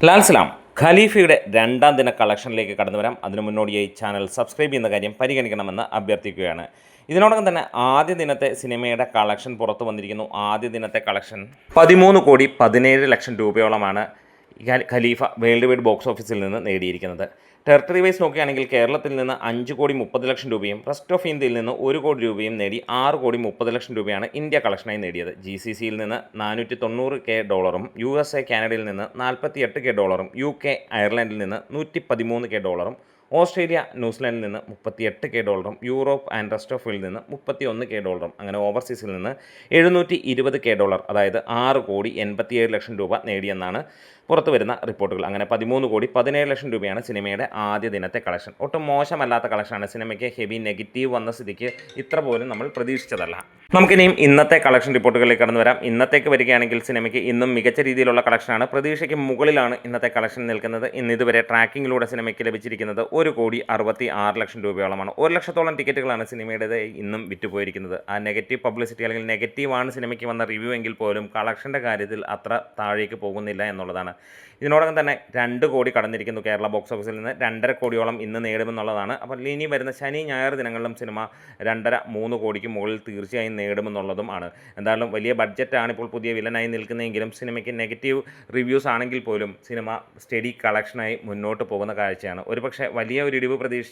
ലാൽ സലാം ഖലീഫയുടെ രണ്ടാം ദിന കളക്ഷനിലേക്ക് കടന്നു വരാം. അതിനു മുന്നോടിയായി ചാനൽ സബ്സ്ക്രൈബ് ചെയ്യുന്ന കാര്യം പരിഗണിക്കണമെന്ന് അഭ്യർത്ഥിക്കുകയാണ്. ഇതിനോടകം തന്നെ ആദ്യ ദിനത്തെ സിനിമയുടെ കളക്ഷൻ പുറത്തു വന്നിരിക്കുന്നു. ആദ്യ ദിനത്തെ കളക്ഷൻ 13,17,00,000 രൂപയോളമാണ് ഖലീഫ വേൾഡ് വൈഡ് ബോക്സ് ഓഫീസിൽ നിന്ന് നേടിയിരിക്കുന്നത്. ടെറിട്ടറി വൈസ് നോക്കുകയാണെങ്കിൽ കേരളത്തിൽ നിന്ന് 5,30,00,000 രൂപയും റെസ്റ്റ് ഓഫ് ഇന്ത്യയിൽ നിന്ന് 1 കോടി രൂപയും നേടി 6,30,00,000 രൂപയാണ് ഇന്ത്യ കളക്ഷനായി നേടിയത്. GCCയിൽ നിന്ന് $490K, USA കാനഡയിൽ നിന്ന് $48K, UK അയർലൻഡിൽ നിന്ന് $113K, ഓസ്ട്രേലിയ ന്യൂസിലാൻഡിൽ നിന്ന് $38K, Europe and rest of വേൾഡിൽ നിന്ന് $31K, അങ്ങനെ ഓവർസീസിൽ നിന്ന് $720K, അതായത് 6,87,00,000 രൂപ നേടിയെന്നാണ് പുറത്തു വരുന്ന റിപ്പോർട്ടുകൾ. അങ്ങനെ 13,17,00,000 രൂപയാണ് സിനിമയുടെ ആദ്യ ദിനത്തെ കളക്ഷൻ. ഒട്ടും മോശമല്ലാത്ത കളക്ഷനാണ്. സിനിമയ്ക്ക് ഹെവി നെഗറ്റീവ് വന്ന സ്ഥിതിക്ക് ഇത്ര പോലും നമ്മൾ പ്രതീക്ഷിച്ചതല്ല. നമുക്കിനിയും ഇന്നത്തെ കളക്ഷൻ റിപ്പോർട്ടുകളിലേക്ക് കടന്നു വരാം. ഇന്നത്തേക്ക് വരികയാണെങ്കിൽ സിനിമയ്ക്ക് ഇന്നും മികച്ച രീതിയിലുള്ള കളക്ഷനാണ്. പ്രതീക്ഷയ്ക്ക് മുകളിലാണ് ഇന്നത്തെ കളക്ഷൻ നിൽക്കുന്നത്. ഇതുവരെ ട്രാക്കിങ്ങിലൂടെ സിനിമയ്ക്ക് ലഭിച്ചിരിക്കുന്നത് 1,66,00,000 രൂപയോളമാണ്. 1,00,000-ഓളം ടിക്കറ്റുകളാണ് സിനിമയുടേത് ഇന്നും വിറ്റുപോയിരിക്കുന്നത്. ആ നെഗറ്റീവ് പബ്ലിസിറ്റി അല്ലെങ്കിൽ നെഗറ്റീവാണ് സിനിമയ്ക്ക് വന്ന റിവ്യൂ എങ്കിൽ പോലും കളക്ഷൻ്റെ കാര്യത്തിൽ അത്ര താഴേക്ക് പോകുന്നില്ല എന്നുള്ളതാണ്. ഇതിനോടകം തന്നെ 2 കോടി കടന്നിരിക്കുന്നു. കേരള ബോക്സ് ഓഫീസിൽ നിന്ന് 2.5 കോടിയോളം ഇന്ന് നേടുമെന്നുള്ളതാണ്. അപ്പോൾ ഇനി വരുന്ന ശനി ഞായർ ദിനങ്ങളിലും സിനിമ 2.5-3 കോടിക്ക് മുകളിൽ തീർച്ചയായും നേടുമെന്നുള്ളതും ആണ്. എന്തായാലും വലിയ ബഡ്ജറ്റാണ് ഇപ്പോൾ പുതിയ വില്ലനായി നിൽക്കുന്നതെങ്കിലും സിനിമയ്ക്ക് നെഗറ്റീവ് റിവ്യൂസ് ആണെങ്കിൽ പോലും സിനിമ സ്റ്റഡി കളക്ഷനായി മുന്നോട്ട് പോകുന്ന കാഴ്ചയാണ്. ഒരുപക്ഷെ വലിയ ഒരു ഇടിവ് പ്രതീക്ഷിച്ച